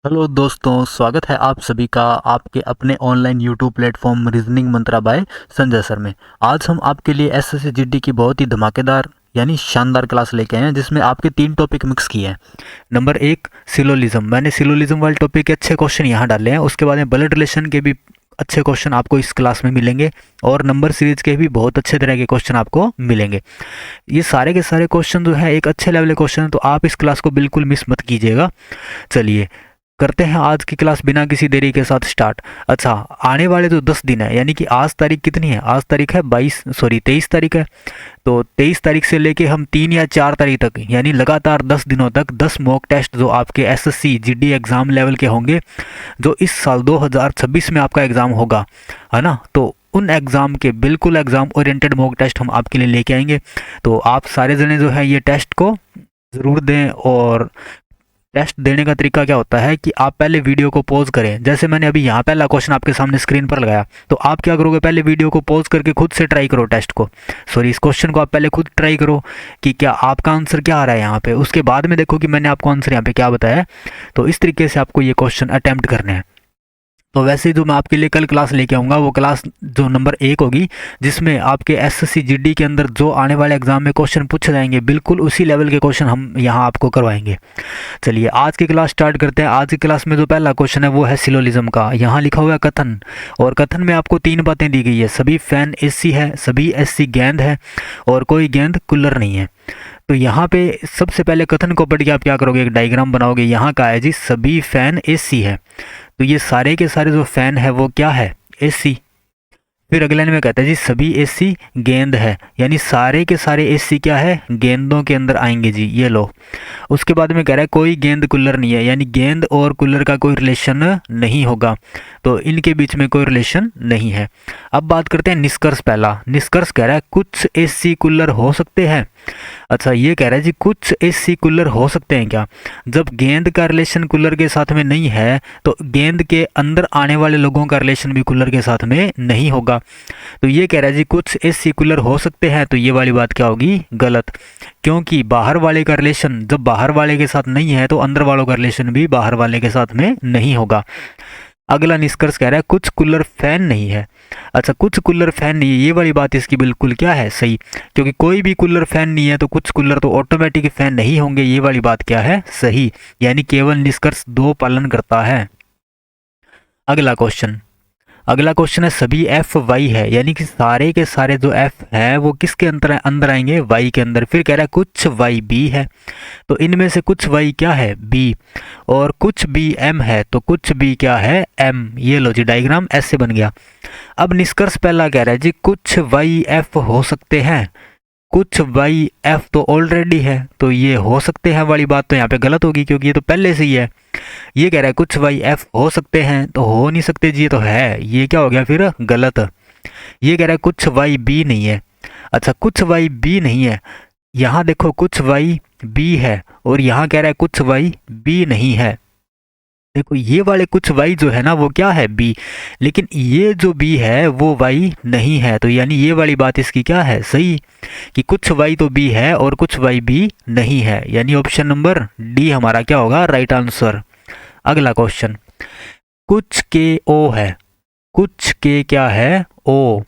Hello दोस्तों, स्वागत है आप सभी का आपके अपने ऑनलाइन यूट्यूब प्लेटफॉर्म रीजनिंग मंत्रा बाय संजय सर में। आज हम आपके लिए एसएससी जीडी की बहुत ही धमाकेदार यानी शानदार क्लास लेके आए हैं, जिसमें आपके 3 टॉपिक मिक्स किए हैं। नंबर 1 सिलोलिज्म, मैंने सिलोलिज्म वाले टॉपिक के अच्छे क्वेश्चन यहाँ डाले हैं। उसके बाद में ब्लड रिलेशन के भी अच्छे क्वेश्चन आपको इस क्लास में मिलेंगे और नंबर सीरीज के भी बहुत अच्छे तरह के क्वेश्चन आपको मिलेंगे। ये सारे के सारे क्वेश्चन जो है एक अच्छे लेवल के क्वेश्चन है, तो आप इस क्लास को बिल्कुल मिस मत कीजिएगा। चलिए करते हैं आज की क्लास बिना किसी देरी के साथ स्टार्ट। अच्छा, आने वाले जो 10 दिन है, यानी कि आज तारीख कितनी है? आज तारीख है 23 तारीख है। तो 23 तारीख से लेके हम 3 या 4 तारीख तक, यानी लगातार 10 दिनों तक 10 मॉक टेस्ट जो आपके एसएससी जीडी एग्ज़ाम लेवल के होंगे, जो इस साल 2026 में आपका एग्ज़ाम होगा, है ना। तो उन एग्ज़ाम के बिल्कुल एग्ज़ाम ओरिएंटेड मॉक टेस्ट हम आपके लिए लेके आएंगे। तो आप सारे जने जो है ये टेस्ट को ज़रूर दें। और टेस्ट देने का तरीका क्या होता है कि आप पहले वीडियो को पॉज करें। जैसे मैंने अभी यहाँ पहला क्वेश्चन आपके सामने स्क्रीन पर लगाया, तो आप क्या करोगे, पहले वीडियो को पॉज करके खुद से ट्राई करो टेस्ट को, सॉरी इस क्वेश्चन को आप पहले खुद ट्राई करो कि क्या आपका आंसर क्या आ रहा है यहाँ पे। उसके बाद में देखो कि मैंने आपको आंसर यहाँ पे क्या बताया है। तो इस तरीके से आपको ये क्वेश्चन अटेम्प्ट करने हैं। तो वैसे जो मैं आपके लिए कल क्लास लेके आऊँगा वो क्लास जो नंबर 1 होगी, जिसमें आपके एसएससी जीडी के अंदर जो आने वाले एग्जाम में क्वेश्चन पूछे जाएंगे, बिल्कुल उसी लेवल के क्वेश्चन हम यहाँ आपको करवाएंगे। चलिए आज की क्लास स्टार्ट करते हैं। आज की क्लास में जो पहला क्वेश्चन है वो है सिलोलिज्म का। यहाँ लिखा हुआ है कथन, और कथन में आपको 3 बातें दी गई है। सभी फैन एसी है, सभी एसी गेंद है, और कोई गेंद कूलर नहीं है। तो यहाँ पे सबसे पहले कथन को पढ़ के आप क्या करोगे, एक डायग्राम बनाओगे। यहाँ का है जी सभी फैन एसी है, तो ये सारे के सारे जो फैन है वो क्या है, एसी। फिर अगले लाइन में कहता है जी सभी एसी गेंद है, यानी सारे के सारे एसी क्या है, गेंदों के अंदर आएंगे जी, ये लो। उसके बाद में कह रहा है कोई गेंद कूलर नहीं है, यानी गेंद और कूलर का कोई रिलेशन नहीं होगा, तो इनके बीच में कोई रिलेशन नहीं है। अब बात करते हैं निष्कर्ष। पहला निष्कर्ष कह रहा है कुछ एसी कूलर हो सकते हैं। अच्छा, ये कह रहा है जी कुछ एसी कूलर हो सकते हैं क्या? जब गेंद का रिलेशन कूलर के साथ में नहीं है, तो गेंद के अंदर आने वाले लोगों का रिलेशन भी कूलर के साथ में नहीं होगा। तो ये कह रहा है जी कुछ एसी कूलर हो सकते हैं, तो ये वाली बात क्या होगी, गलत। क्योंकि बाहर वाले का रिलेशन जब बाहर वाले के साथ नहीं है, तो अंदर वालों का रिलेशन भी बाहर वाले के साथ में नहीं होगा। अगला निष्कर्ष कह रहा है कुछ कूलर फैन नहीं है। अच्छा, कुछ कूलर फैन नहीं है, ये वाली बात इसकी बिल्कुल क्या है, सही। क्योंकि कोई भी कूलर फैन नहीं है, तो कुछ कूलर तो ऑटोमेटिक फैन नहीं होंगे, ये वाली बात क्या है, सही। यानी केवल निष्कर्ष 2 पालन करता है। अगला क्वेश्चन है सभी एफ वाई है, यानी कि सारे के सारे जो एफ है वो किसके अंदर अंदर आएंगे, वाई के अंदर। फिर कह रहा है कुछ वाई बी है, तो इनमें से कुछ वाई क्या है, बी। और कुछ बी एम है, तो कुछ बी क्या है, एम। ये लो जी डायग्राम ऐसे बन गया। अब निष्कर्ष पहला कह रहा है जी कुछ वाई एफ हो सकते हैं। कुछ वाई एफ तो ऑलरेडी है, तो ये हो सकते हैं वाली बात तो यहाँ पे गलत होगी, क्योंकि ये तो पहले से ही है। ये कह रहा है कुछ वाई एफ हो सकते हैं, तो हो नहीं सकते जी, ये तो है, ये क्या हो गया फिर, गलत। ये कह रहा है कुछ वाई बी नहीं है। अच्छा, कुछ वाई बी नहीं है, यहाँ देखो कुछ वाई बी है, और यहाँ कह रहा है कुछ वाई बी नहीं है। देखो ये वाले कुछ वाई जो है ना वो क्या है, बी। लेकिन ये जो बी है वो वाई नहीं है, तो यानी ये वाली बात इसकी क्या है, सही, कि कुछ वाई तो बी है और कुछ वाई बी नहीं है। यानी ऑप्शन नंबर डी हमारा क्या होगा, राइट आंसर। अगला क्वेश्चन, कुछ के ओ है। कुछ के क्या है, ओ।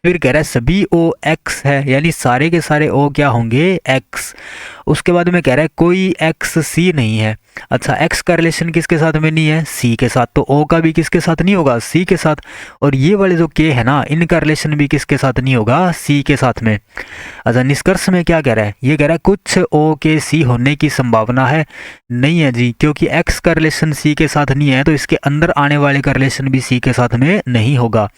फिर कह रहा है सभी ओ एक्स है, यानी सारे के सारे ओ क्या होंगे, एक्स। उसके बाद में कह रहा है कोई एक्स सी नहीं है। अच्छा, एक्स का रिलेशन किसके साथ में नहीं है, सी के साथ, तो ओ का भी किसके साथ नहीं होगा, सी के साथ। और ये वाले जो के है ना, इनका रिलेशन भी किसके साथ नहीं होगा, सी के साथ में। अच्छा, निष्कर्ष में क्या कह रहा है, ये कह रहा है कुछ ओ के सी होने की संभावना है। नहीं है जी, क्योंकि एक्स का रिलेशन सी के साथ नहीं है, तो इसके अंदर आने वाले का रिलेशन भी सी के साथ में नहीं होगा,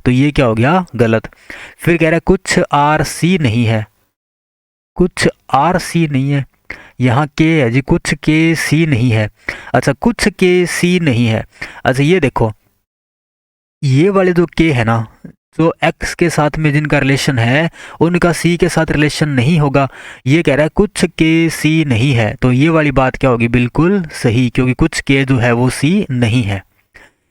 तो ये क्या हो गया, गलत। फिर कह रहा है कुछ आर सी नहीं है। कुछ आर सी नहीं है, यहाँ के है जी, कुछ के सी नहीं है। अच्छा, कुछ के सी नहीं है। अच्छा, ये देखो ये वाले जो के है ना, जो एक्स के साथ में जिनका रिलेशन है उनका सी के साथ रिलेशन नहीं होगा। ये कह रहा है कुछ के सी नहीं है, तो ये वाली बात क्या होगी, बिल्कुल सही, क्योंकि कुछ के जो है वो सी नहीं है।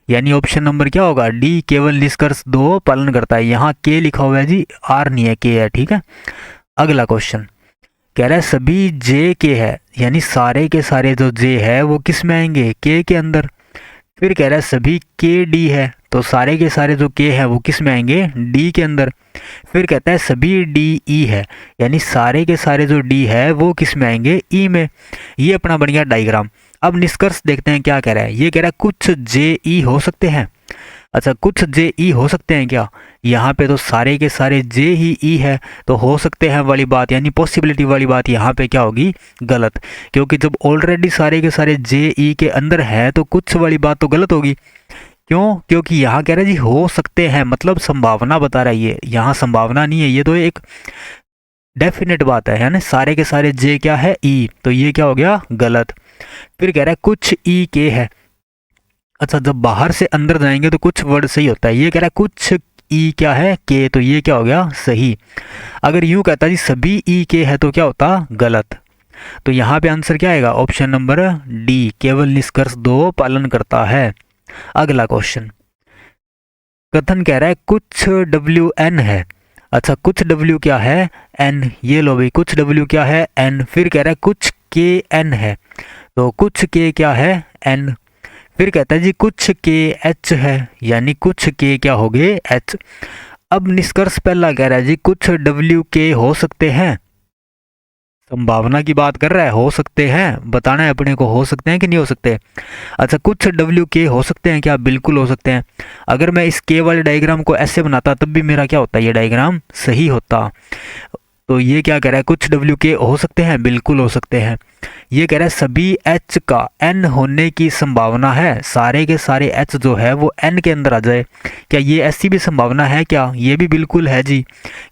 यानी ऑप्शन नंबर क्या होगा, डी, केवल निष्कर्ष 2 पालन करता है। यहाँ के लिखा हुआ है जी, आर नहीं है, के है, ठीक है। अगला क्वेश्चन, कह रहा है सभी जे के है, यानी सारे के सारे जो जे है वो किस में आएंगे, के अंदर। फिर कह रहा है सभी के डी है, तो सारे के सारे जो के है वो किस में आएंगे, डी के अंदर। फिर कहता है सभी डी ई है, यानी सारे के सारे जो डी है वो किस में आएंगे, ई में। ये अपना बन गया डायग्राम। अब निष्कर्ष देखते हैं क्या कह रहा है। ये कह रहा है कुछ जे ई हो सकते हैं। अच्छा, कुछ जे ई हो सकते हैं क्या, यहाँ पे तो सारे के सारे जे ही ई है, तो हो सकते हैं वाली बात यानी पॉसिबिलिटी वाली बात यहाँ पे क्या होगी, गलत। क्योंकि जब ऑलरेडी सारे के सारे जे ई के अंदर है तो कुछ वाली बात तो गलत होगी। क्यों, क्योंकि यहाँ कह रहा है जी हो सकते हैं, मतलब संभावना बता रहा है ये, यहाँ संभावना नहीं है, ये तो एक डेफिनेट बात है ना। सारे के सारे जे क्या है, ई, तो ये क्या हो गया, गलत। फिर कह रहा है कुछ ई के है। अच्छा, जब बाहर से अंदर जाएंगे तो कुछ वर्ड सही होता है। ये कह रहा है कुछ ई क्या है, के, तो ये क्या हो गया, सही। अगर यूं कहता जी सभी ई के है तो क्या होता, गलत। तो यहाँ पे आंसर क्या आएगा, ऑप्शन नंबर डी, केवल निष्कर्ष 2 पालन करता है। अगला क्वेश्चन, कथन कह रहा है कुछ डब्ल्यू एन है। अच्छा, कुछ डब्ल्यू क्या है, एन, ये लो भाई, कुछ डब्ल्यू क्या है, एन। फिर कह रहा है कुछ के एन है, तो कुछ के क्या है, एन। फिर कहता है जी कुछ के एच है, यानी कुछ के क्या हो गए, एच। अब निष्कर्ष पहला कह रहा है जी कुछ डब्ल्यू के हो सकते हैं, संभावना की बात कर रहा है, हो सकते हैं, बताना है अपने को हो सकते हैं कि नहीं हो सकते। अच्छा, कुछ डब्ल्यू के हो सकते हैं क्या, बिल्कुल हो सकते हैं। अगर मैं इस के वाले डायग्राम को ऐसे बनाता तब भी मेरा क्या होता, ये डायग्राम सही होता। तो ये क्या कह रहा है, कुछ डब्ल्यू के हो सकते हैं, बिल्कुल हो सकते हैं। ये कह रहा है सभी एच का एन होने की संभावना है, सारे के सारे एच जो है वो एन के अंदर आ जाए, क्या ये ऐसी भी संभावना है क्या, ये भी बिल्कुल है जी।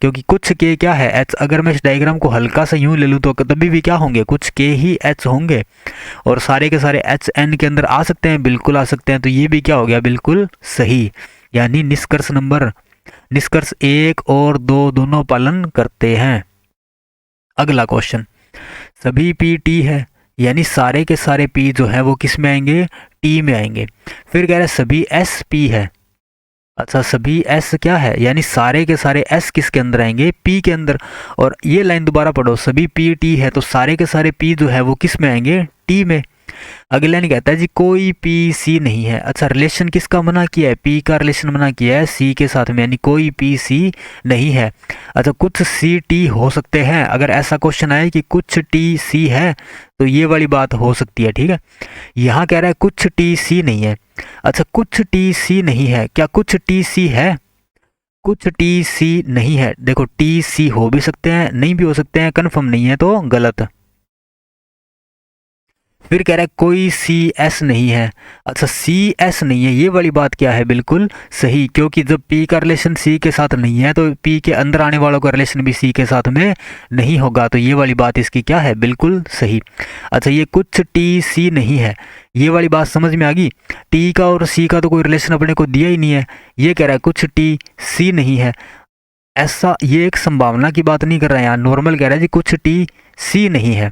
क्योंकि कुछ के क्या है, एच। अगर मैं इस डायग्राम को हल्का सा यूं ले लूँ तो तभी भी क्या होंगे, कुछ के ही एच होंगे। और सारे के सारे एच एन के अंदर आ सकते हैं, बिल्कुल आ सकते हैं। तो ये भी क्या हो गया, बिल्कुल सही। यानी निष्कर्ष 1 और 2 दोनों पालन करते हैं। अगला क्वेश्चन, सभी पी टी है, यानी सारे के सारे पी जो है वो किस में आएंगे, टी में आएंगे। फिर कह रहे हैं सभी एस पी है। अच्छा, सभी एस क्या है, यानी सारे के सारे एस किसके अंदर आएंगे, पी के अंदर। और ये लाइन दोबारा पढ़ो, सभी पी टी है तो सारे के सारे पी जो है वो किस में आएंगे, टी में। अगला लाइन कहता है जी कोई पी सी नहीं है। अच्छा, रिलेशन किसका मना किया है, पी का रिलेशन मना किया है सी के साथ में, यानी कोई पी सी नहीं है। अच्छा, कुछ सी टी हो सकते हैं। अगर ऐसा क्वेश्चन आए कि कुछ टी सी है तो ये वाली बात हो सकती है, ठीक है। यहाँ कह रहा है कुछ टी सी नहीं है। अच्छा, कुछ टी सी नहीं है, क्या कुछ टी सी है, कुछ टी सी नहीं है। देखो, टी सी हो भी सकते हैं, नहीं भी हो सकते हैं, कन्फर्म नहीं है तो गलत। फिर कह रहा है कोई सी एस नहीं है। अच्छा, सी एस नहीं है, ये वाली बात क्या है, बिल्कुल सही। क्योंकि जब पी का रिलेशन सी के साथ नहीं है तो पी के अंदर आने वालों का रिलेशन भी सी के साथ में नहीं होगा। तो ये वाली बात इसकी क्या है, बिल्कुल सही। अच्छा, ये कुछ टी सी नहीं है, ये वाली बात समझ में आ गई। टी का और सी का तो कोई रिलेशन अपने को दिया ही नहीं है। ये कह रहा है कुछ टी सी नहीं है, ऐसा ये एक संभावना की बात नहीं कर रहा है, यहाँ नॉर्मल कह रहा है जी कुछ टी सी नहीं है।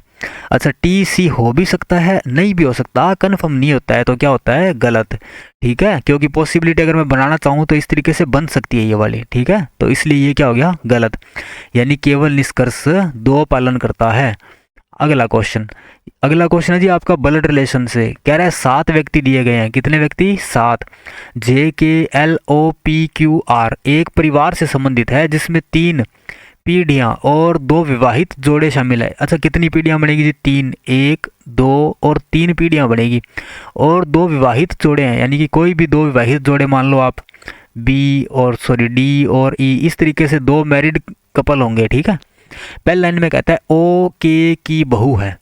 अच्छा, टी सी हो भी सकता है, नहीं भी हो सकता, कन्फर्म नहीं होता है तो क्या होता है, गलत। ठीक है, क्योंकि पॉसिबिलिटी अगर मैं बनाना चाहूँ तो इस तरीके से बन सकती है ये वाली, ठीक है। तो इसलिए ये क्या हो गया, गलत। यानी केवल निष्कर्ष 2 पालन करता है। अगला क्वेश्चन है जी आपका ब्लड रिलेशन से। कह रहा है 7 व्यक्ति दिए गए हैं, कितने व्यक्ति, 7। J K L O P Q R एक परिवार से संबंधित है जिसमें 3 पीढ़ियां और 2 विवाहित जोड़े शामिल है। अच्छा, कितनी पीढ़ियां बनेगी जी, 3, 1, 2 और 3 पीढ़ियां बनेगी। और 2 विवाहित जोड़े हैं, यानी कि कोई भी 2 विवाहित जोड़े मान लो आप, डी और ई, इस तरीके से 2 मैरिड कपल होंगे, ठीक है। पहले लाइन में कहता है ओ के की बहू है।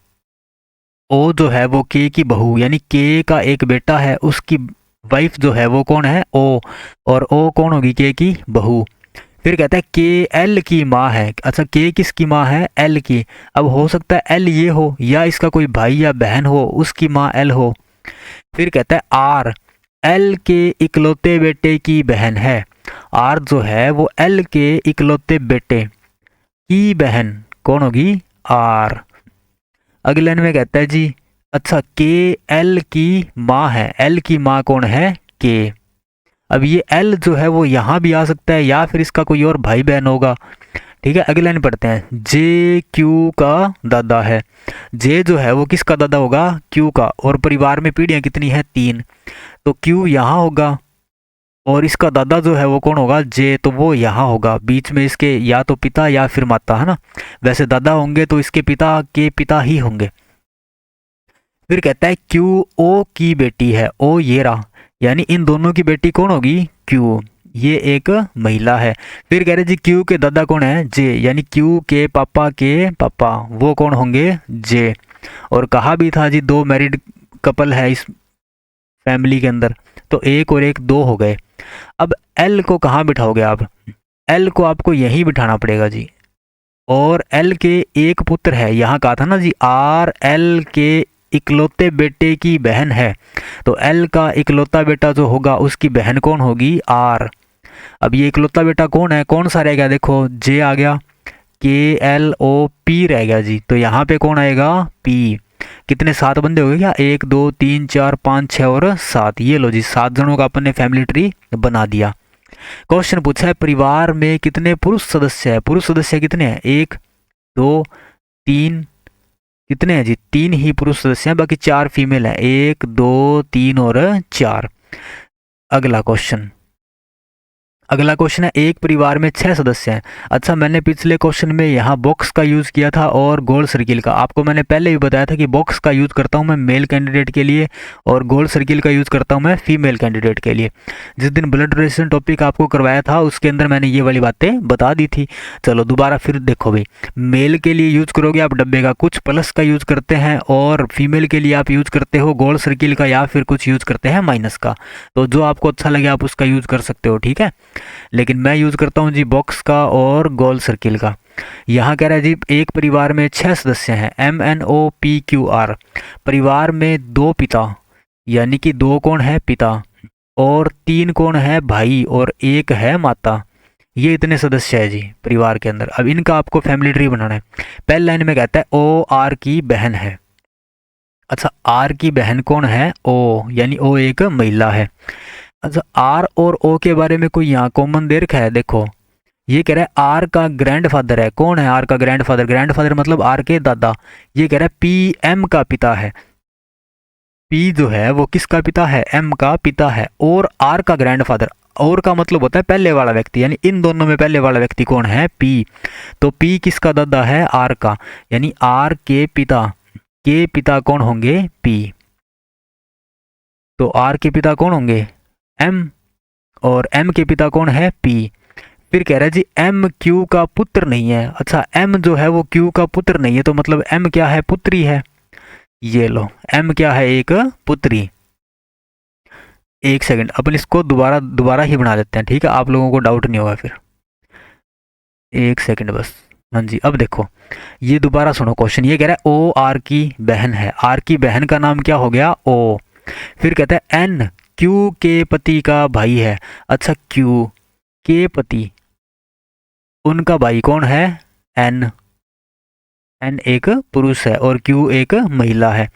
ओ जो है वो के की बहू, यानी के का एक बेटा है, उसकी वाइफ जो है वो कौन है, ओ। और ओ कौन होगी, के की बहू। फिर कहता है के एल की माँ है। अच्छा, के किसकी माँ है, एल की। अब हो सकता है एल ये हो या इसका कोई भाई या बहन हो, उसकी माँ एल हो। फिर कहता है आर एल के इकलौते बेटे की बहन है। आर जो है वो एल के इकलौते बेटे की बहन कौन होगी, आर। अगले लाइन में कहता है जी अच्छा, के एल की माँ है, एल की माँ कौन है, के। अब ये एल जो है वो यहाँ भी आ सकता है या फिर इसका कोई और भाई बहन होगा, ठीक है, अगली लाइन पढ़ते हैं। जे क्यू का दादा है। जे जो है वो किसका दादा होगा? क्यू का। और परिवार में पीढ़ियां कितनी है? 3। तो क्यू यहाँ होगा और इसका दादा जो है वो कौन होगा? जे, तो वो यहाँ होगा। बीच में इसके या तो पिता या फिर माता, है ना। वैसे दादा होंगे तो इसके पिता के पिता ही होंगे। फिर कहता है क्यू ओ की बेटी है। ओ ये रहा, यानी इन दोनों की बेटी कौन होगी? क्यू, ये एक महिला है। फिर कह रहे जी क्यू के दादा कौन है? जे, यानी क्यू के पापा वो कौन होंगे? जे। और कहा भी था जी 2 मैरिड कपल है इस फैमिली के अंदर, तो 1 और 1 2 हो गए। अब एल को कहाँ बिठाओगे आप? एल को आपको यहीं बिठाना पड़ेगा जी। और एल के एक पुत्र है, यहाँ कहा था ना जी आर एल के इकलौते बेटे की बहन है, तो एल का इकलौता बेटा जो होगा उसकी बहन कौन होगी? आर। अब ये इकलौता बेटा कौन है? कौन सा रह गया? देखो जे आ गया, के एल ओ पी रह गया जी, तो यहाँ पे कौन आएगा? पी। कितने 7 बंदे हो गए क्या? 1 2 3 4 5 6 और 7। ये लो जी 7 जनों का अपन ने फैमिली ट्री बना दिया। क्वेश्चन पूछा है परिवार में कितने पुरुष सदस्य है? पुरुष सदस्य कितने हैं? 1 2 3, कितने हैं जी? 3 ही पुरुष सदस्य हैं, बाकी 4 फीमेल हैं। 1 2 3 और 4। अगला क्वेश्चन है एक परिवार में 6 सदस्य हैं। अच्छा, मैंने पिछले क्वेश्चन में यहाँ बॉक्स का यूज़ किया था और गोल सर्किल का। आपको मैंने पहले भी बताया था कि बॉक्स का यूज़ करता हूँ मैं मेल कैंडिडेट के लिए और गोल सर्किल का यूज़ करता हूँ मैं फीमेल कैंडिडेट के लिए। जिस दिन ब्लड डोनेशन टॉपिक आपको करवाया था उसके अंदर मैंने ये वाली बातें बता दी थी। चलो दोबारा फिर देखो भाई, मेल के लिए यूज़ करोगे आप डब्बे का, कुछ प्लस का यूज़ करते हैं, और फीमेल के लिए आप यूज़ करते हो गोल सर्किल का या फिर कुछ यूज़ करते हैं माइनस का। तो जो आपको अच्छा लगे आप उसका यूज़ कर सकते हो, ठीक है। लेकिन मैं यूज़ करता हूँ जी बॉक्स का और गोल सर्किल का। यहाँ कह रहा है जी एक परिवार में 6 सदस्य हैं, MNOPQR। परिवार में 2 पिता, यानी कि 2 कौन है? पिता, और 3 कौन है? भाई, और 1 है माता। ये इतने सदस्य है जी परिवार के अंदर। अब इनका आपको फैमिली ट्री बनाना है। पहली लाइन में कहता है OR की बहन है। अच्छा, आर की बहन कौन है? ओ, यानी ओ एक महिला है। अच्छा, आर और ओ के बारे में कोई यहाँ कॉमन दे रखा है? देखो ये कह रहा है आर का ग्रैंडफादर है। कौन है आर का ग्रैंडफादर? ग्रैंडफादर मतलब आर के दादा। ये कह रहा है पी एम का पिता है। पी जो है वो किसका पिता है? एम का पिता है। और आर का ग्रैंडफादर, और का मतलब होता है पहले वाला व्यक्ति, यानी इन दोनों में पहले वाला व्यक्ति कौन है? पी। तो पी किसका दादा है? आर का, यानी आर के पिता कौन होंगे? पी। तो आर के पिता कौन होंगे? एम, और एम के पिता कौन है? पी। फिर कह रहा है जी एम क्यू का पुत्र नहीं है। अच्छा, एम जो है वो क्यू का पुत्र नहीं है, तो मतलब एम क्या है? पुत्री है। ये लो, एम क्या है? एक पुत्री। एक सेकंड, अपन इसको दोबारा ही बना देते हैं, ठीक है, आप लोगों को डाउट नहीं होगा फिर। एक सेकंड बस। हाँ जी, अब देखो ये दोबारा सुनो क्वेश्चन। ये कह रहा है ओ आर की बहन है। आर की बहन का नाम क्या हो गया? ओ। फिर कहता है एन क्यू के पति का भाई है। अच्छा, क्यू के पति, उनका भाई कौन है? एन। एन एक पुरुष है और क्यू एक महिला है।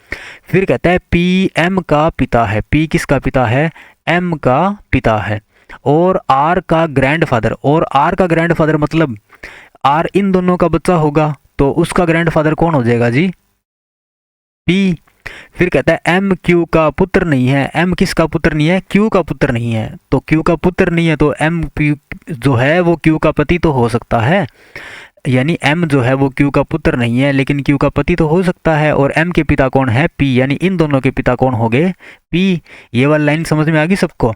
फिर कहता है पी एम का पिता है। पी किसका पिता है? एम का पिता है। और आर का ग्रैंडफादर, और आर का ग्रैंडफादर मतलब आर इन दोनों का बच्चा होगा, तो उसका ग्रैंडफादर कौन हो जाएगा जी? पी। फिर कहता है एम क्यू का पुत्र नहीं है। एम किसका पुत्र नहीं है? क्यू का पुत्र नहीं है। तो क्यू का पुत्र नहीं है तो एम क्यू जो है वो क्यू का पति तो हो सकता है, यानी एम जो है वो क्यू का पुत्र नहीं है लेकिन क्यू का पति तो हो सकता है। और एम के पिता कौन है? पी, यानी इन दोनों के पिता कौन हो गए? पी। ये वाली लाइन समझ में आ गई सबको?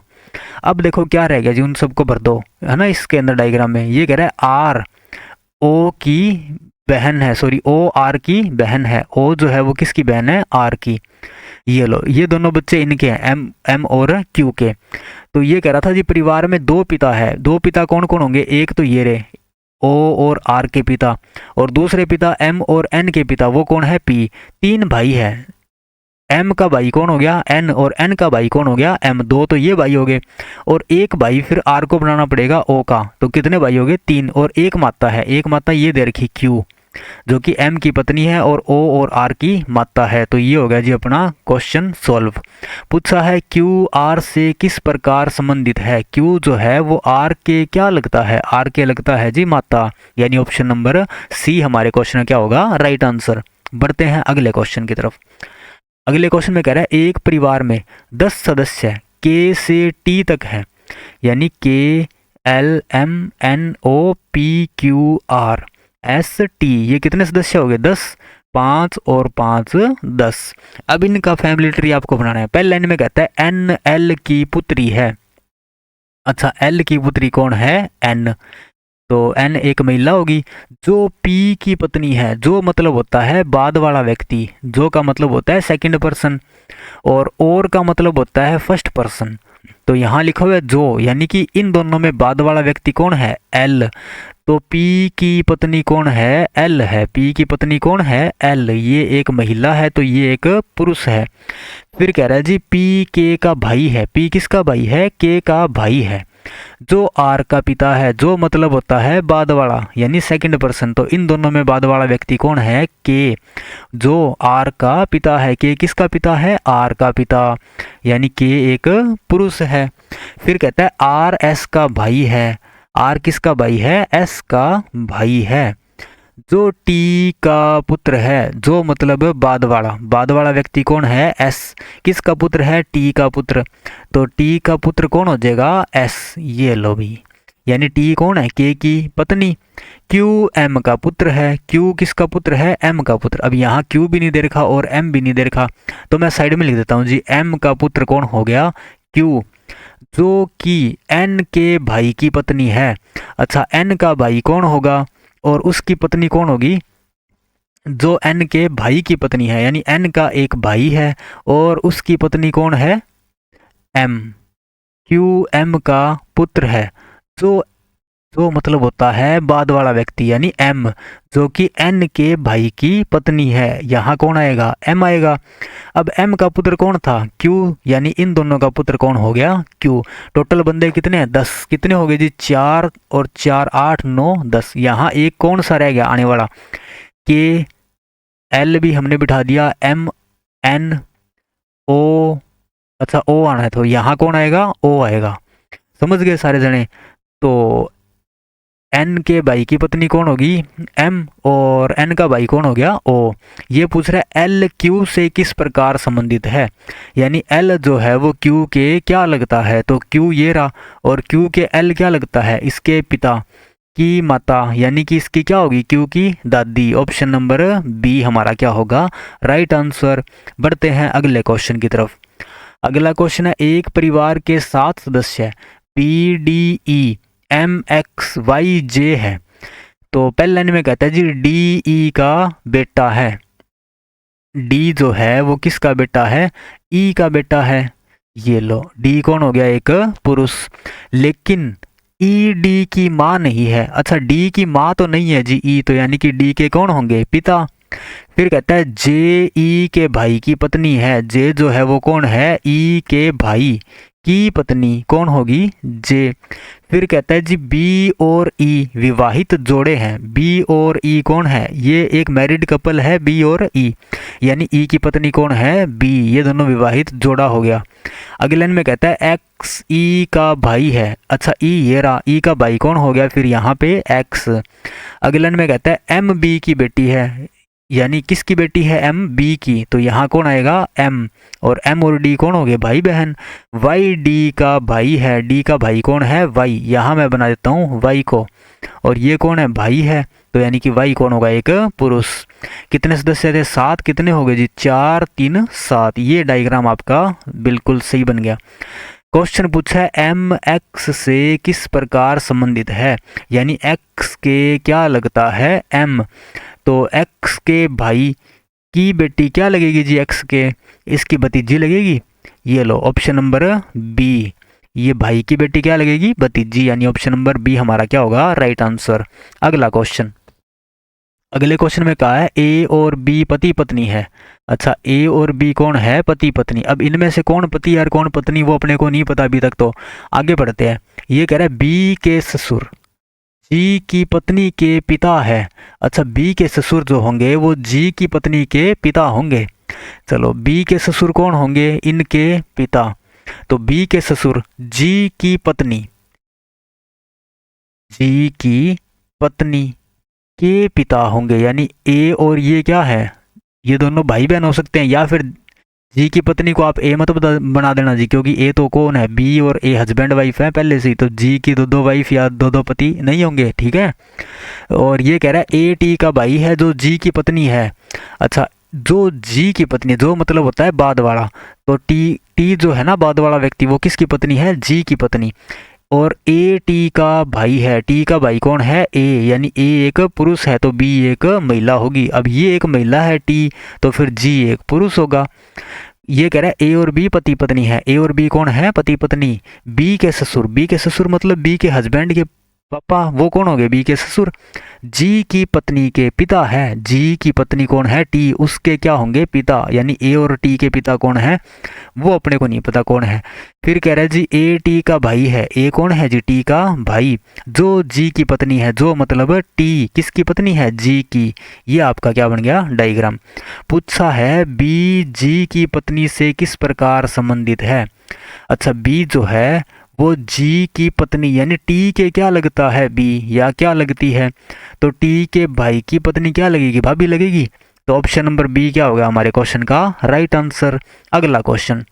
अब देखो क्या रह गया जी, उन सबको भर दो, है ना। इसके अंदर डायग्राम में ये कह रहा है आर ओ की बहन है, सॉरी ओ आर की बहन है। ओ जो है वो किसकी बहन है? आर की। ये लो, ये दोनों बच्चे इनके हैं, एम और क्यू के। तो ये कह रहा था जी परिवार में 2 पिता है। 2 पिता कौन कौन होंगे? एक तो ये रे ओ और आर के पिता, और दूसरे पिता एम और एन के पिता, वो कौन है? पी। 3 भाई है। एम का भाई कौन हो गया? एन, और एन का भाई कौन हो गया? एम। 2 तो ये भाई हो गए, और एक भाई फिर आर को बनाना पड़ेगा ओ का, तो कितने भाई हो गए? 3। और एक माता है, एक माता ये दे रखी क्यू। जो कि एम की पत्नी है और ओ और आर की माता है। तो ये हो गया जी अपना क्वेश्चन सॉल्व। पूछा है क्यू आर से किस प्रकार संबंधित है। क्यू जो है वो आर के क्या लगता है, आर के लगता है जी माता, यानी ऑप्शन नंबर सी हमारे क्वेश्चन में क्या होगा, राइट आंसर। बढ़ते हैं अगले क्वेश्चन की तरफ। अगले क्वेश्चन में कह रहा है एक परिवार में 10 सदस्य के से टी तक है, यानी K L M N O P Q R S T, ये कितने सदस्य हो गए, 10, 5 और 5 10। अब इनका फैमिली ट्री आपको बनाना है। पहले लाइन में कहता है एन एल की पुत्री है। अच्छा, एल की पुत्री कौन है, एन, तो एन एक महिला होगी। जो पी की पत्नी है, जो मतलब होता है बाद वाला व्यक्ति, जो का मतलब होता है सेकंड पर्सन, और का मतलब होता है फर्स्ट पर्सन। तो यहाँ लिखा हुआ है जो, यानी कि इन दोनों में बाद वाला व्यक्ति कौन है, एल। तो पी की पत्नी कौन है, एल है। पी की पत्नी कौन है, एल। ये एक महिला है तो ये एक पुरुष है। फिर कह रहा है जी पी के का भाई है। पी किसका भाई है, के का भाई है। जो आर का पिता है, जो मतलब होता है बाद वाला यानी सेकंड पर्सन, तो इन दोनों में बाद वाला व्यक्ति कौन है, के। जो आर का पिता है, के किसका पिता है, आर का पिता, यानी के एक पुरुष है। फिर कहता है आर एस का भाई है। आर किसका भाई है, एस का भाई है। जो टी का पुत्र है, जो मतलब बाद वाला व्यक्ति कौन है, एस। किसका पुत्र है, टी का पुत्र, तो टी का पुत्र कौन हो जाएगा, एस। ये लो भी, यानी टी कौन है, के की पत्नी। क्यू एम का पुत्र है। क्यू किसका पुत्र है, एम का पुत्र। अब यहाँ क्यू भी नहीं दे रखा और एम भी नहीं दे रखा, तो मैं साइड में लिख देता हूँ जी, एम का पुत्र कौन हो गया, क्यू, जो कि एन के भाई की पत्नी है। अच्छा, एन का भाई कौन होगा और उसकी पत्नी कौन होगी, जो एन के भाई की पत्नी है, यानी एन का एक भाई है और उसकी पत्नी कौन है, एम। क्यू एम का पुत्र है। जो जो मतलब होता है बाद वाला व्यक्ति यानी एम, जो कि एन के भाई की पत्नी है। यहाँ कौन आएगा, एम आएगा। अब एम का पुत्र कौन था, क्यू, यानी इन दोनों का पुत्र कौन हो गया, क्यू। टोटल बंदे कितने हैं, 10। कितने हो गए जी, 4 और 4 8 9 10। यहाँ एक कौन सा रह गया आने वाला, के एल भी हमने बिठा दिया, एम एन ओ, अच्छा ओ आना है तो यहाँ कौन आएगा, ओ आएगा। समझ गए सारे जने। तो एन के भाई की पत्नी कौन होगी, एम, और एन का भाई कौन हो गया, ओ। ये पूछ रहा है एल क्यू से किस प्रकार संबंधित है, यानी एल जो है वो क्यू के क्या लगता है, तो क्यू ये रहा, और क्यू के एल क्या लगता है, इसके पिता की माता, यानी कि इसकी क्या होगी, क्यू की दादी। ऑप्शन नंबर बी हमारा क्या होगा, राइट आंसर। बढ़ते हैं अगले क्वेश्चन की तरफ। अगला क्वेश्चन है एक परिवार के 7 सदस्य P D E M X Y J है। तो पहले लाइन में कहता है जी डी ई का बेटा है। डी जो है वो किसका बेटा है, ई का बेटा है। ये लो, डी कौन हो गया, एक पुरुष। लेकिन ई डी की माँ नहीं है। अच्छा, डी की माँ तो नहीं है जी ई, तो यानी कि डी के कौन होंगे, पिता। फिर कहता है जे ई के भाई की पत्नी है। जे जो है वो कौन है, ई के भाई की पत्नी कौन होगी, जे। फिर कहता है जी बी और ई विवाहित जोड़े हैं। बी और ई कौन है, ये एक मैरिड कपल है, बी और ई, यानी ई की पत्नी कौन है, बी। ये दोनों विवाहित जोड़ा हो गया। अगले लाइन में कहता है एक्स ई का भाई है। अच्छा, ई ये रहा, ई का भाई कौन हो गया, फिर यहाँ पे एक्स। अगले लाइन में कहता है एम बी की बेटी है, यानी किसकी बेटी है, एम बी की, तो यहाँ कौन आएगा, एम। और एम और डी कौन हो गए, भाई बहन। वाई डी का भाई है। डी का भाई कौन है, वाई। यहाँ मैं बना देता हूँ वाई को, और ये कौन है, भाई है, तो यानी कि वाई कौन होगा, एक पुरुष। कितने सदस्य थे, 7। कितने हो गए जी, 4 3 7। ये डायग्राम आपका बिल्कुल सही बन गया। क्वेश्चन पूछा है एम एक्स से किस प्रकार संबंधित है, यानी एक्स के क्या लगता है, एम। तो एक्स के भाई की बेटी क्या लगेगी जी, एक्स के, इसकी भतीजी लगेगी। ये लो, ऑप्शन नंबर बी। ये भाई की बेटी क्या लगेगी, भतीजी, यानी ऑप्शन नंबर बी हमारा क्या होगा, राइट आंसर। अगला क्वेश्चन। अगले क्वेश्चन में कहा है ए और बी पति पत्नी है। अच्छा, ए और बी कौन है, पति पत्नी। अब इनमें से कौन पति और कौन पत्नी वो अपने को नहीं पता अभी तक, तो आगे बढ़ते हैं। ये कह रहा है बी के ससुर, जी की पत्नी के पिता है। अच्छा, बी के ससुर जो होंगे वो जी की पत्नी के पिता होंगे। चलो, बी के ससुर कौन होंगे? इनके पिता। तो बी के ससुर जी की पत्नी, जी की पत्नी के पिता होंगे, यानी ए और ये क्या है? ये दोनों भाई बहन हो सकते हैं, या फिर जी की पत्नी को आप ए मत बना देना जी, क्योंकि ए तो कौन है? बी, और ए हस्बैंड वाइफ है पहले से ही, तो जी की दो दो वाइफ या दो दो पति नहीं होंगे, ठीक है। और ये कह रहा है ए टी का भाई है जो जी की पत्नी है। अच्छा, जो जी की पत्नी, जो मतलब होता है बाद वाला, तो टी टी जो है ना बाद वाला व्यक्ति, वो किसकी पत्नी है? जी की पत्नी। और ए टी का भाई है, टी का भाई कौन है? ए, यानी ए एक पुरुष है तो बी एक महिला होगी। अब ये एक महिला है टी, तो फिर जी एक पुरुष होगा। ये कह रहा है ए और बी पति पत्नी है। ए और बी कौन है? पति पत्नी। बी के ससुर, बी के ससुर मतलब बी के हस्बैंड के पापा, वो कौन हो गए? बी के ससुर। जी की पत्नी के पिता है, जी की पत्नी कौन है? टी, उसके क्या होंगे? पिता, यानी ए और टी के पिता कौन है? वो अपने को नहीं पता कौन है। फिर कह रहा है जी ए टी का भाई है। ए कौन है जी? टी का भाई, जो जी की पत्नी है, जो मतलब टी किसकी पत्नी है? जी की। ये आपका क्या बन गया? डायग्राम। पूछा है बी जी की पत्नी से किस प्रकार संबंधित है। अच्छा, बी जो है वो जी की पत्नी यानी टी के क्या लगता है? बी, या क्या लगती है? तो टी के भाई की पत्नी क्या लगेगी? भाभी लगेगी। तो ऑप्शन नंबर बी क्या होगा हमारे क्वेश्चन का राइट आंसर। अगला क्वेश्चन,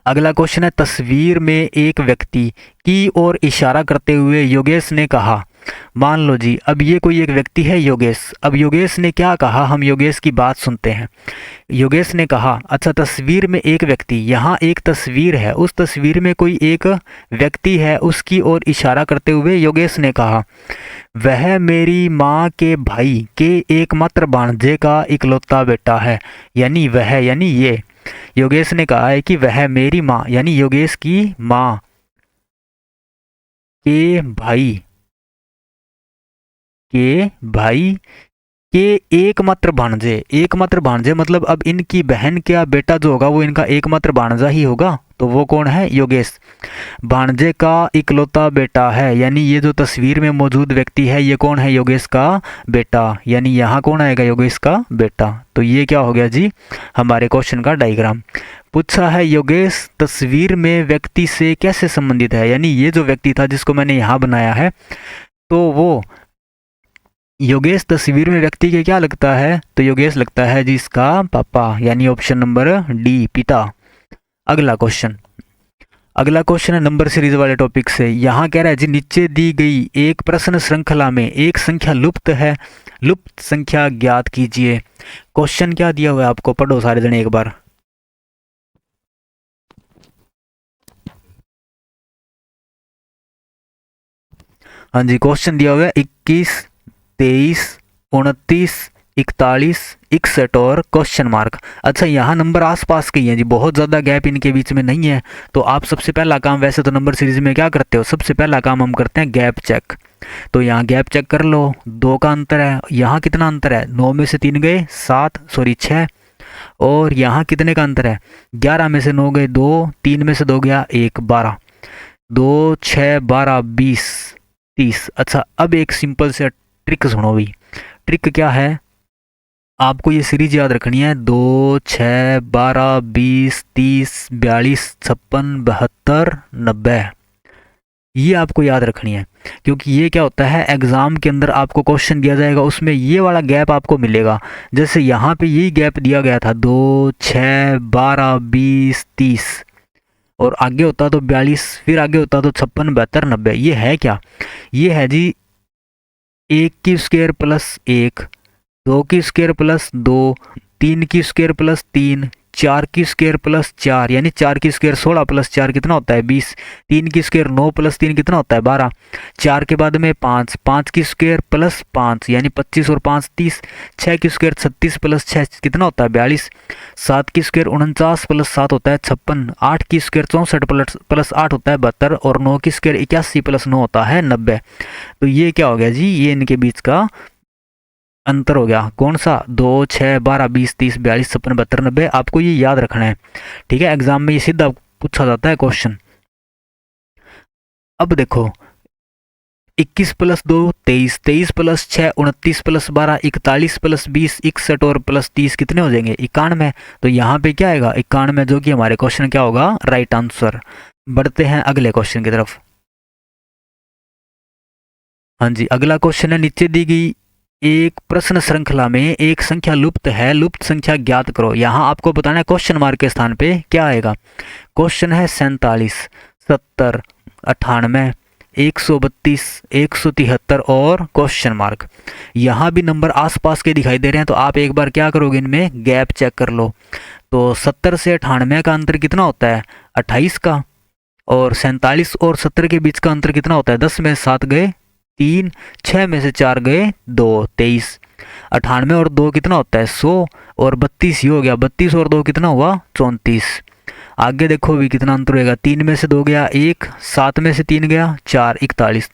अगला क्वेश्चन है, तस्वीर में एक व्यक्ति की ओर इशारा करते हुए योगेश ने कहा। मान लो जी, अब ये कोई एक व्यक्ति है योगेश। अब योगेश ने क्या कहा, हम योगेश की बात सुनते हैं। योगेश ने कहा, अच्छा तस्वीर में एक व्यक्ति, यहाँ एक तस्वीर है, उस तस्वीर में कोई एक व्यक्ति है, उसकी ओर इशारा करते हुए योगेश ने कहा, वह मेरी माँ के भाई के एकमात्र भांजे का इकलौता बेटा है। यानी वह, यानी ये योगेश ने कहा है कि वह मेरी माँ, यानी योगेश की माँ के भाई के भाई के एकमात्र भांजे। एकमात्र भांजे मतलब अब इनकी बहन का बेटा जो होगा वो इनका एकमात्र भांजा ही होगा, तो वो कौन है? योगेश। भांजे का इकलौता बेटा है, यानी ये जो तस्वीर में मौजूद व्यक्ति है ये कौन है? योगेश का बेटा, यानी यहाँ कौन आएगा? योगेश का बेटा। तो ये क्या हो गया जी हमारे क्वेश्चन का डायग्राम। पूछा है योगेश तस्वीर में व्यक्ति से कैसे संबंधित है, यानी ये जो व्यक्ति था जिसको मैंने यहाँ बनाया है, तो वो योगेश तस्वीर में व्यक्ति के क्या लगता है? तो योगेश लगता है जी इसका पापा, यानी ऑप्शन नंबर डी पिता। अगला क्वेश्चन, अगला क्वेश्चन है नंबर सीरीज वाले टॉपिक से। यहाँ कह रहा है जी नीचे दी गई एक प्रश्न श्रृंखला में एक संख्या लुप्त है, लुप्त संख्या ज्ञात कीजिए। क्वेश्चन क्या दिया हुआ है आपको, पढ़ो सारे जने एक बार। हाँ जी, क्वेश्चन दिया हुआ है 21, 23, 29, 41, 61 और क्वेश्चन मार्क। अच्छा, यहाँ नंबर आसपास के ही हैं जी, बहुत ज़्यादा गैप इनके बीच में नहीं है। तो आप सबसे पहला काम, वैसे तो नंबर सीरीज में क्या करते हो, सबसे पहला काम हम करते हैं गैप चेक। तो यहाँ गैप चेक कर लो, 2 का अंतर है। यहाँ कितना अंतर है? 9 में से 3 गए 7, सॉरी 6। और यहाँ कितने का अंतर है? 11 में से 9 गए 2, 3 में से 2 गया 1, 12। 2, 6, 12, 20, 30। अच्छा, अब एक सिंपल से ट्रिक सुनो भी। ट्रिक क्या है? आपको ये सीरीज याद रखनी है, 2, 6, 12, 20, 30, 42, 56, 72, 90। ये आपको याद रखनी है, क्योंकि ये क्या होता है एग्जाम के अंदर आपको क्वेश्चन दिया जाएगा, उसमें ये वाला गैप आपको मिलेगा। जैसे यहाँ पे यही गैप दिया गया था, 2, 6, 12, 20, 30, और आगे होता तो 42, फिर आगे होता तो 56, 72, 90। ये है क्या? ये है जी 1 की स्क्वायर प्लस 1, 2 की स्क्वायर प्लस 2, 3 की स्क्वायर प्लस 3, 4 की स्क्वायर प्लस 4, यानी 4 की स्क्वायर 16 प्लस 4 कितना होता है 20, 3 की स्क्वायर 9 प्लस 3 कितना होता है 12, 4 के बाद में 5, 5 की स्क्वायर प्लस 5 यानी 25 और 5 30, 6 की स्क्वायर 36 प्लस 6 कितना होता है 42, 7 की स्क्वायर 49 प्लस 7 होता है 56, 8 की स्क्वायर 64 प्लस 8 होता है 72, और 9 की स्क्वायर 81 प्लस 9 होता है 90। तो ये क्या हो गया जी, ये इनके बीच का अंतर हो गया। कौन सा? 2, 6, 12, 20, 30, 42, 56, 72, 90। आपको ये याद रखना है, ठीक है। एग्जाम में ये सीधा पूछा जाता है क्वेश्चन। अब देखो 21 प्लस 2 23, 23 प्लस 6 29 प्लस 12 41 प्लस 20 61 और प्लस 30 कितने हो जाएंगे 91। तो यहाँ पे क्या आएगा 91, जो कि हमारे क्वेश्चन क्या होगा राइट आंसर। बढ़ते हैं अगले क्वेश्चन की तरफ। हाँ जी, अगला क्वेश्चन है, नीचे दी गई एक प्रश्न श्रृंखला में एक संख्या लुप्त है, लुप्त संख्या ज्ञात करो। यहाँ आपको बताना है क्वेश्चन मार्क के स्थान पे क्या आएगा। क्वेश्चन है 47, 70, 98, 132, 173 और क्वेश्चन मार्क। यहाँ भी नंबर आसपास के दिखाई दे रहे हैं, तो आप एक बार क्या करोगे, इनमें गैप चेक कर लो। तो 70 से 98 का अंतर कितना होता है 28 का, और 47 और 70 के बीच का अंतर कितना होता है 10 में 7 गए 3, 6 में से 4 गए 2, 23। 98 और 2 कितना होता है 100, और 32 ही हो गया, 32 और 2 कितना हुआ 34। आगे देखो भी कितना अंतर होगा, 3 में से 2 गया 1, 7 में से 3 गया 4, 41।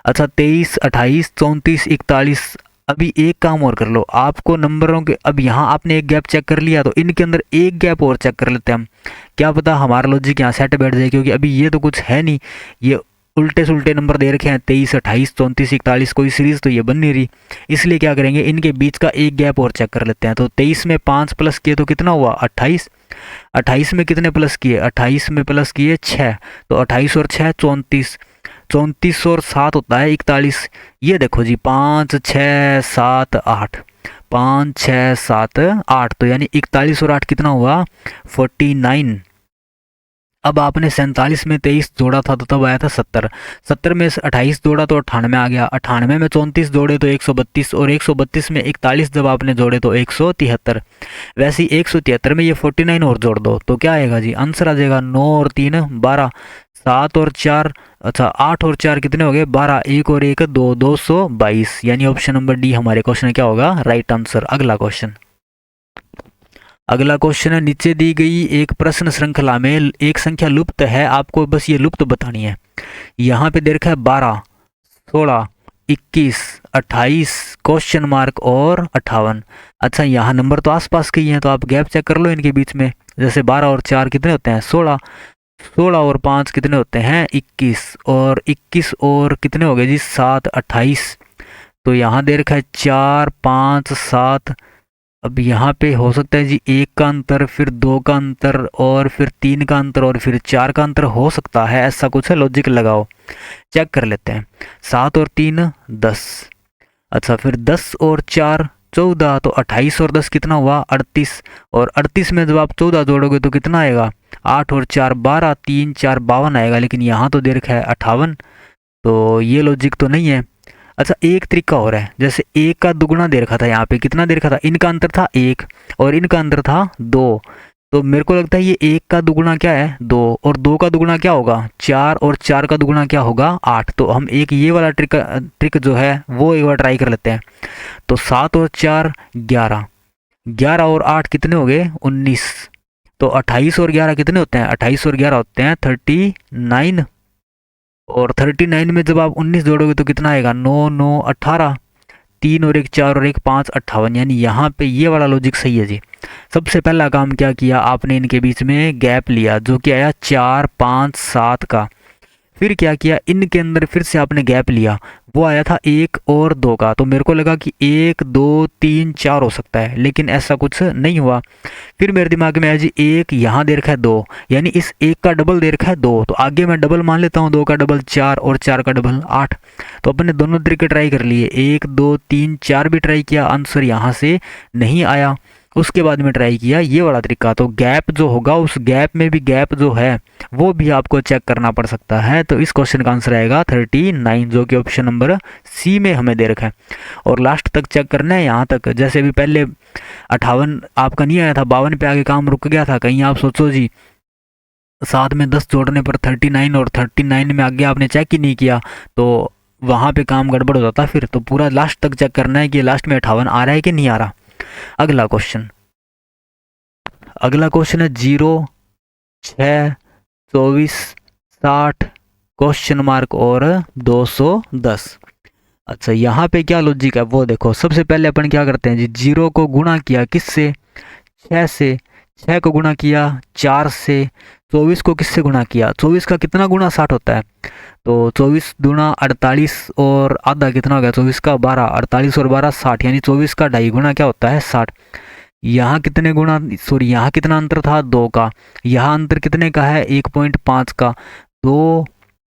अच्छा 23, 28, 34, 41। अभी एक काम और कर लो, आपको नंबरों के, अब यहाँ आपने एक गैप चेक कर लिया, तो इनके अंदर एक गैप और चेक कर लेते हैं हम, क्या पता हमारा लॉजिक यहाँ सेट बैठ जाए, क्योंकि अभी ये तो कुछ है नहीं, ये उल्टे सुल्टे नंबर दे रखे हैं 23, 28, 34, 41, कोई सीरीज तो ये बन नहीं रही। इसलिए क्या करेंगे, इनके बीच का एक गैप और चेक कर लेते हैं। तो 23 में 5 प्लस किए तो कितना हुआ 28, 28 में कितने प्लस किए 28 में प्लस किए 6, तो 28 और 6 34, 34 और 7 होता है 41। ये देखो जी 5, 6, 7, 8, 5, 6, 7, 8, तो यानी 41 और 8 कितना हुआ 49। अब आपने 47 में 23 जोड़ा था तो तब आया था 70, 70 में 28 जोड़ा तो 98 आ गया, 98 में 34 जोड़े तो 132, और 132 में 41 जब आपने जोड़े तो 173। वैसे ही 173 में ये 49 और जोड़ दो तो क्या आएगा जी, आंसर आ जाएगा 9 और 3 12, 7 और 4, अच्छा 8 और 4 कितने हो गए 12, 1 और 1 2, 222। यानी ऑप्शन नंबर डी हमारे क्वेश्चन क्या होगा राइट आंसर। अगला क्वेश्चन, अगला क्वेश्चन है, नीचे दी गई एक प्रश्न श्रृंखला में एक संख्या लुप्त है, आपको बस ये लुप्त बतानी है। यहाँ पे दे रखा है 12, 16, 21, 28, क्वेश्चन मार्क और 58। अच्छा यहाँ नंबर तो आसपास के ही हैं, तो आप गैप चेक कर लो इनके बीच में। जैसे 12 और 4 कितने होते हैं 16, 16 और 5 कितने होते हैं 21, और 21 और कितने हो गए जी 7, 28। तो यहाँ दे रखा है 4, 5, 7। अब यहाँ पे हो सकता है जी 1 का अंतर, फिर 2 का अंतर, और फिर 3 का अंतर, और फिर 4 का अंतर हो सकता है, ऐसा कुछ है, लॉजिक लगाओ चेक कर लेते हैं। 7 और 3 10, अच्छा फिर 10 और 4 14, तो 28 और 10 कितना हुआ 38, और 38 में जब आप 14 जोड़ोगे तो कितना आएगा 8 और 4 12, 3 4 52 आएगा, लेकिन यहाँ तो दे रखा है 58, तो ये लॉजिक तो नहीं है। अच्छा एक तरीका और है, जैसे 1 का दुगुना दे रखा था, यहाँ पे कितना दे रखा था, इनका अंतर था 1 और इनका अंतर था 2, तो मेरे को लगता है ये 1 का दुगुना क्या है 2, और 2 का दुगुना क्या होगा 4, और 4 का दुगुना क्या होगा 8। तो हम एक ये वाला ट्रिक जो है वो एक बार ट्राई कर लेते हैं। तो 7 और 4 11, 11 और 8 कितने हो गए 19, तो 28 और 11 कितने होते हैं 28 और 11 होते हैं 39, और 39 में जब आप 19 जोड़ोगे तो कितना आएगा 9 9 18, 3 और 1 4 और 1 5 58। यानी यहाँ पे ये वाला लॉजिक सही है जी। सबसे पहला काम क्या किया आपने, इनके बीच में गैप लिया जो कि आया 4 5 7 का। फिर क्या किया, इनके अंदर फिर से आपने गैप लिया, वो आया था 1 और 2 का। तो मेरे को लगा कि 1 2 3 4 हो सकता है, लेकिन ऐसा कुछ नहीं हुआ। फिर मेरे दिमाग में आया जी 1 यहाँ दे रखा है 2, यानी इस 1 का डबल दे रखा है 2, तो आगे मैं डबल मान लेता हूँ, 2 का डबल 4 और 4 का डबल 8। तो अपने दोनों तरीके ट्राई कर लिए, 1 2 3 4 भी ट्राई किया, आंसर यहाँ से नहीं आया। उसके बाद में ट्राई किया ये वाला तरीका, तो गैप जो होगा उस गैप में भी गैप जो है वो भी आपको चेक करना पड़ सकता है। तो इस क्वेश्चन का आंसर आएगा 39, जो कि ऑप्शन नंबर सी में हमें दे रखा है। और लास्ट तक चेक करना है, यहाँ तक। जैसे अभी पहले 58 आपका नहीं आया था, 52 पे आगे काम रुक गया था। कहीं आप सोचो जी 7 में 10 जोड़ने पर 39, और 39 में आगे आपने चेक ही नहीं किया, तो वहाँ पे काम गड़बड़ हो जाता फिर। तो पूरा लास्ट तक चेक करना है कि लास्ट में 58 आ रहा है कि नहीं आ रहा। अगला क्वेश्चन, अगला क्वेश्चन है 0 6 24 60 क्वेश्चन मार्क और 210। अच्छा यहाँ पे क्या लॉजिक है वो देखो। सबसे पहले अपन क्या करते हैं जी, 0 को गुणा किया किससे 6 से, 6 को गुणा किया 4 से, 24 को किससे गुणा किया, 24 का कितना गुणा 60 होता है, तो 24 दूना 48 और आधा कितना हो गया, 24 का 12, 48 और 12 60, यानी 24 का ढाई गुणा क्या होता है 60। यहाँ कितने गुणा, सॉरी यहाँ कितना अंतर था 2 का, यहाँ अंतर कितने का है 1.5 का, 2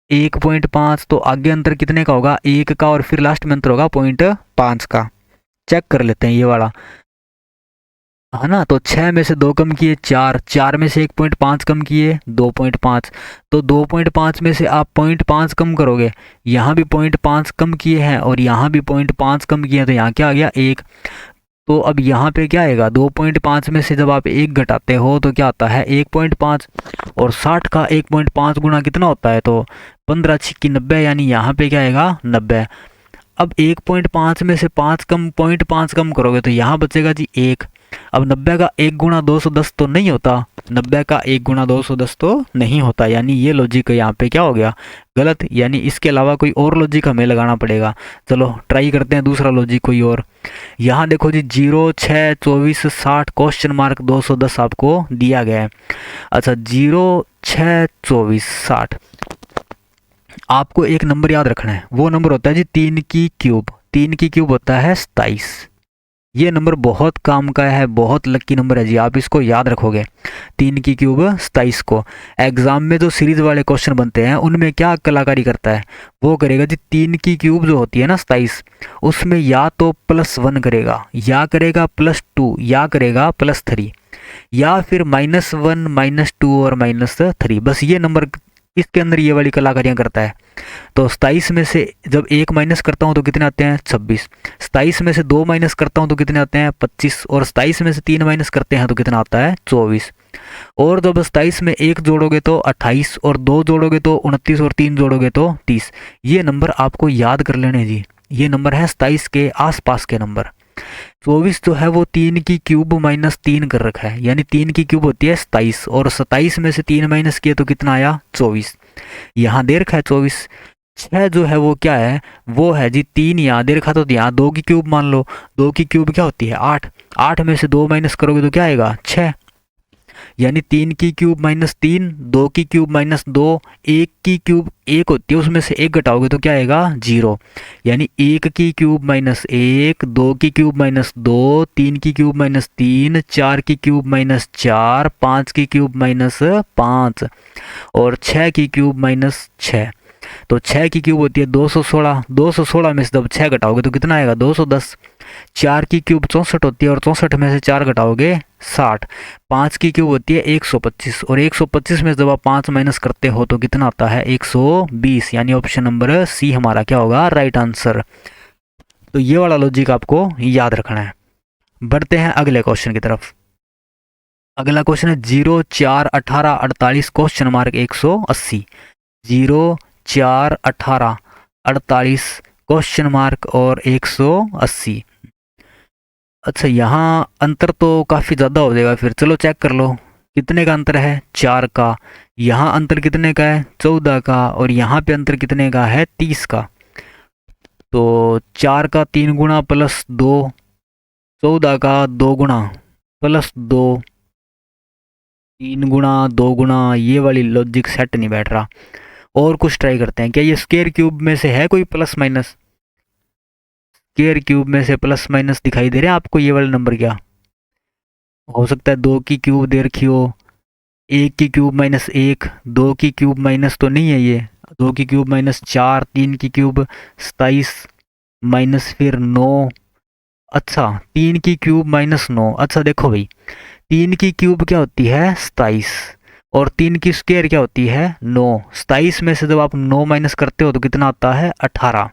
1.5, तो आगे अंतर कितने का होगा 1 का, और फिर लास्ट में अंतर होगा 0.5 का। चेक कर लेते हैं ये वाला, है ना। तो 6 में से 2 कम किए 4, 4 में से 1.5 कम किए 2.5, तो 2.5 में से आप 0.5 कम करोगे, यहाँ भी 0.5 कम किए हैं और यहाँ भी 0.5 कम किए हैं, तो यहाँ क्या आ गया 1। तो अब यहाँ पे क्या आएगा, 2.5 में से जब आप 1 घटाते हो तो क्या आता है 1.5, और 60 का 1.5 गुना कितना होता है, तो 15 छिक्की 90, यानी यहाँ पे क्या आएगा 90। अब 1.5 में से 5 कम 0.5 कम करोगे तो यहाँ बचेगा जी 1। अब 90 का 1 गुणा 210 तो नहीं होता, 90 का 1 गुणा 210 तो नहीं होता, यानी ये लॉजिक यहाँ पे क्या हो गया गलत, यानी इसके अलावा कोई और लॉजिक हमें लगाना पड़ेगा। चलो ट्राई करते हैं दूसरा लॉजिक कोई और। यहाँ देखो जी 0 6 24 60 क्वेश्चन मार्क 210 आपको दिया गया है। अच्छा 0 6 24 60, आपको एक नंबर याद रखना है, वो नंबर होता है जी 3 की क्यूब, 3 की क्यूब होता है 27। ये नंबर बहुत काम का है, बहुत लकी नंबर है जी, आप इसको याद रखोगे 3 की क्यूब 27 को। एग्जाम में जो सीरीज वाले क्वेश्चन बनते हैं उनमें क्या कलाकारी करता है, वो करेगा जी 3 की क्यूब जो होती है ना 27, उसमें या तो +1 करेगा, या करेगा +2, या करेगा +3, या फिर -1 -2 और -3, बस ये नंबर इसके अंदर ये वाली कलाकारियाँ करता है। तो 27 में से जब 1 माइनस करता हूँ तो कितने आते हैं 26, 27 में से 2 माइनस करता हूँ तो कितने आते हैं 25, और 27 में से 3 माइनस करते हैं तो कितना आता है 24, और जब 27 में 1 जोड़ोगे तो 28, और 2 जोड़ोगे तो 29, और 3 जोड़ोगे तो 30। ये नंबर आपको याद कर लेने जी, ये नंबर है 27 के आसपास के नंबर। 24 जो है वो 3 की क्यूब -3 कर रखा है, यानी 3 की क्यूब होती है 27, और 27 में से 3 माइनस किए तो कितना आया 24, यहाँ दे रखा है 24। 6 जो है वो क्या है, वो है जी 3 यहाँ दे रखा, तो यहाँ 2 की क्यूब मान लो, 2 की क्यूब क्या होती है 8, 8 में से 2 माइनस करोगे तो क्या आएगा 6, यानी 3 की क्यूब -3, 2 की क्यूब -2, 1 की क्यूब 1 होती है उसमें से 1 घटाओगे तो क्या आएगा 0, यानी 1 की क्यूब -1, 2 की क्यूब -2, 3 की क्यूब -3, 4 की क्यूब -4, 5 की क्यूब -5 और 6 की क्यूब -6। तो 6 की क्यूब होती है 216, 216 में से जब 6 घटाओगे तो कितना आएगा 210। 4 की क्यूब 64 होती है और 64 में से 4 घटाओगे 60। 5 की क्यूब होती है 125, और 125 में जब आप 5 माइनस करते हो तो कितना आता है 120, यानी ऑप्शन नंबर सी हमारा क्या होगा राइट आंसर। तो ये वाला लॉजिक आपको याद रखना है। बढ़ते हैं अगले क्वेश्चन की तरफ। अगला क्वेश्चन है 0 4 18 48 क्वेश्चन मार्क 180, 0 4 18 48 क्वेश्चन मार्क और 180। अच्छा यहाँ अंतर तो काफ़ी ज़्यादा हो जाएगा, फिर चलो चेक कर लो कितने का अंतर है 4 का, यहाँ अंतर कितने का है 14 का, और यहाँ पे अंतर कितने का है 30 का। तो 4 का 3 गुना +2, 14 का 2 गुना +2, 3 गुना 2 गुना, ये वाली लॉजिक सेट नहीं बैठ रहा। और कुछ ट्राई करते हैं, क्या ये स्क्वायर क्यूब में से है कोई प्लस माइनस, स्क्वायर क्यूब में से प्लस माइनस दिखाई दे रहे हैं आपको ये वाला नंबर, क्या हो सकता है 2 की क्यूब दे रखी हो, 1 की क्यूब -1, 2 की क्यूब माइनस तो नहीं है ये, 2 की क्यूब -4, 3 की क्यूब 27 माइनस फिर 9, अच्छा 3 की क्यूब -9। अच्छा देखो भाई 3 की क्यूब क्या होती है 27, और 3 की स्क्वायर क्या होती है 9। 27 में से जब आप 9 माइनस करते हो तो कितना आता है 18।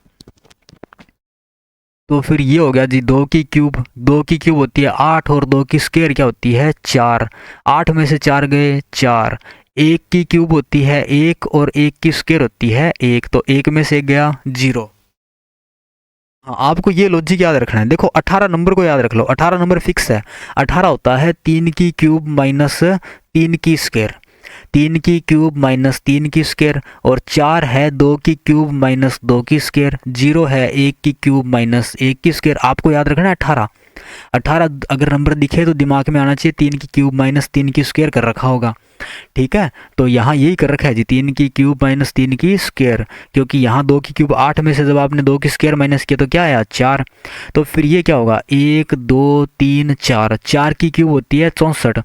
तो फिर ये हो गया जी 2 की क्यूब, 2 की क्यूब होती है 8, और 2 की स्क्वायर क्या होती है 4, 8 में से 4 गए 4। 1 की क्यूब होती है 1, और 1 की स्क्वायर होती है 1, तो 1 में से गया 0। हाँ आपको ये लॉजिक याद रखना है, देखो 18 नंबर को याद रख लो, 18 नंबर फिक्स है। 18 होता है 3 की क्यूब -3 की स्क्वायर, 3 की क्यूब -3 की स्क्वायर, और 4 है 2 की क्यूब -2 की स्क्वायर, 0 है 1 की क्यूब -1 की स्क्वायर। आपको याद रखना है 18। 18 अगर नंबर दिखे तो दिमाग में आना चाहिए 3 की क्यूब माइनस 3 की स्क्वायर कर रखा होगा, ठीक है। तो यहाँ यही कर रखा है जी, 3 की क्यूब माइनस 3 की स्क्वायर, क्योंकि यहाँ 2 की क्यूब 8 में से जब आपने 2 की स्क्वायर माइनस किया तो क्या आया 4। तो फिर ये क्या होगा 1 2 3 4, 4 की क्यूब होती है 64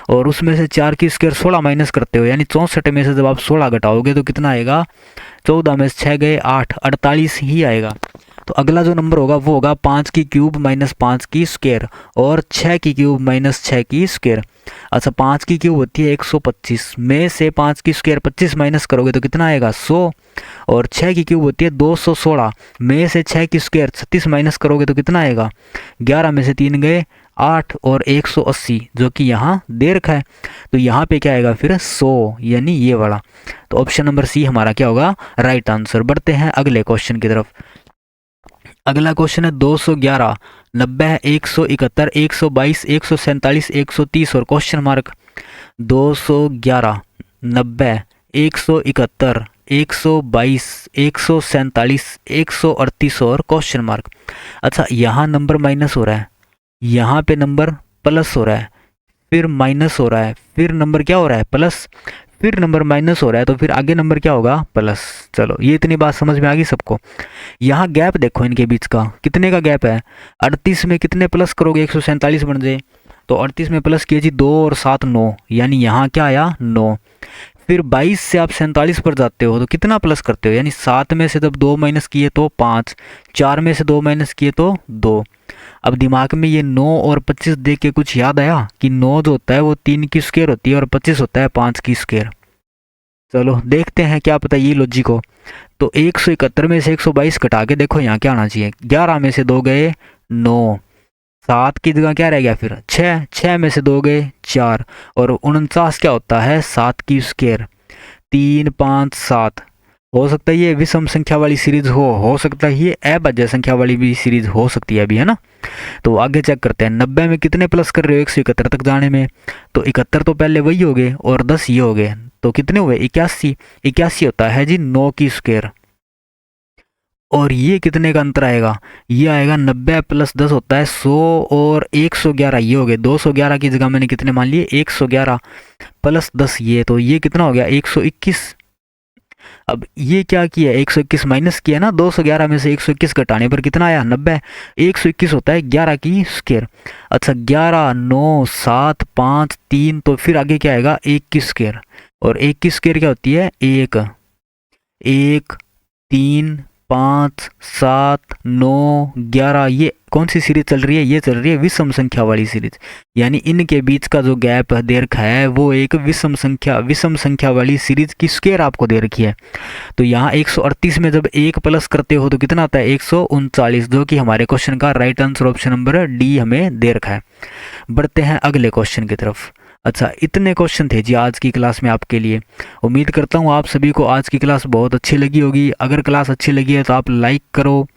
और उसमें से 4 की स्क्वायर 16 माइनस करते हो, यानी 64 में से जब आप 16 घटाओगे तो कितना आएगा 14 में से 6 गए 8, 48 ही आएगा। तो अगला जो नंबर होगा वो होगा 5 की क्यूब माइनस 5 की स्क्वायर और 6 की क्यूब माइनस 6 की स्क्वायर। अच्छा 5 की क्यूब होती है 125 में से 5 की स्क्वायर 25 माइनस करोगे तो कितना आएगा 100 और 6 की क्यूब होती है 216 में से 6 की स्क्वायर 36 माइनस करोगे तो कितना आएगा 11 में से 3 गए 8 और 180 जो कि यहाँ दे रखा है। तो यहाँ पे क्या आएगा फिर 100 यानी ये वाला। तो ऑप्शन नंबर सी हमारा क्या होगा राइट आंसर। बढ़ते हैं अगले क्वेश्चन की तरफ। अगला क्वेश्चन है 211, 90, 171, 122, 147, 130 और क्वेश्चन मार्क। 211, 90, 171, 122, 147, 138 और क्वेश्चन मार्क। अच्छा यहाँ नंबर माइनस हो रहा है, यहाँ पे नंबर प्लस हो रहा है, फिर माइनस हो रहा है, फिर नंबर क्या हो रहा है प्लस, फिर नंबर माइनस हो रहा है, तो फिर आगे नंबर क्या होगा प्लस। चलो ये इतनी बात समझ में आ गई सबको। यहाँ गैप देखो इनके बीच का कितने का गैप है, 38 में कितने प्लस करोगे 147 बन जाए, तो 38 में प्लस किए जी 2 और 7 9, यानी यहाँ क्या आया 9। फिर 22 से आप 47 पर जाते हो तो कितना प्लस करते हो, यानी 7 में से जब 2 माइनस किए तो 5, 4 में से 2 माइनस किए तो 2। अब दिमाग में ये 9 और 25 देख के कुछ याद आया कि 9 जो होता है वो 3 की स्क्वायर होती है और 25 होता है 5 की स्क्वायर। चलो देखते हैं क्या पता ये लॉजिक हो। तो 171 में से 122 घटा के देखो यहाँ क्या आना चाहिए, 11 में से 2 गए 9, 7 की जगह क्या रह गया फिर 6, 6 में से 2 गए 4 और 49 क्या होता है 7 की स्क्वायर। 3 5 7 हो सकता है ये विषम संख्या वाली सीरीज हो सकता है ये अभाज्य संख्या वाली भी सीरीज हो सकती है अभी, है ना। तो आगे चेक करते हैं 90 में कितने प्लस कर रहे हो 171 तक जाने में, तो 71 तो पहले वही हो गए और 10 ये हो गए, तो कितने हुए 81। 81 होता है जी 9 की स्क्वायर और ये कितने का अंतर आएगा, ये आएगा 90 प्लस 10 होता है 100 और 111 ये हो गए। 211 की जगह मैंने कितने मान लिए 111 प्लस 10 ये, तो ये कितना हो गया 121। अब ये क्या किया 121 माइनस किया ना, 211 में से 121 घटाने पर कितना आया 90। 121 होता है 11 की स्क्वायर। अच्छा 11 9 7 5 3, तो फिर आगे क्या आएगा 1 की स्क्वायर और 1 की स्क्वायर क्या होती है 1 1 3 5 7 9 11। ये कौन सी सीरीज चल रही है, ये चल रही है विषम संख्या वाली सीरीज, यानी इनके बीच का जो गैप दे रखा है वो एक विषम संख्या वाली सीरीज की स्क्वायर आपको दे रखी है। तो यहाँ 138 में जब 1 प्लस करते हो तो कितना आता है 139, जो कि हमारे क्वेश्चन का right answer option number D हमें दे रखा है। बढ़ते हैं अगले क्वेश्चन की तरफ। अच्छा इतने क्वेश्चन थे जी आज की क्लास में आपके लिए। उम्मीद करता हूँ आप सभी को आज की क्लास बहुत अच्छी लगी होगी। अगर क्लास अच्छी लगी है तो आप लाइक करो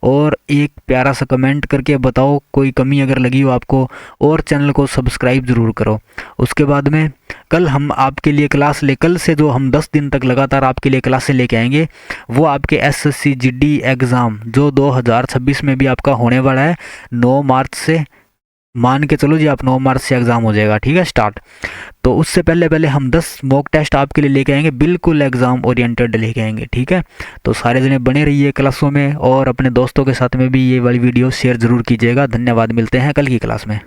और एक प्यारा सा कमेंट करके बताओ कोई कमी अगर लगी हो आपको, और चैनल को सब्सक्राइब ज़रूर करो। उसके बाद में कल हम आपके लिए कल से जो हम 10 दिन तक लगातार आपके लिए क्लासें लेके आएंगे वो आपके SSC GD एग्ज़ाम जो 2026 में भी आपका होने वाला है 9 मार्च से, मान के चलो जी आप 9 मार्च से एग्ज़ाम हो जाएगा, ठीक है स्टार्ट। तो उससे पहले हम 10 मॉक टेस्ट आपके लिए लेके आएंगे, बिल्कुल एग्ज़ाम ओरिएंटेड लेके आएंगे, ठीक है। तो सारे जने बने रहिए क्लासों में और अपने दोस्तों के साथ में भी ये वाली वीडियो शेयर ज़रूर कीजिएगा। धन्यवाद, मिलते हैं कल की क्लास में।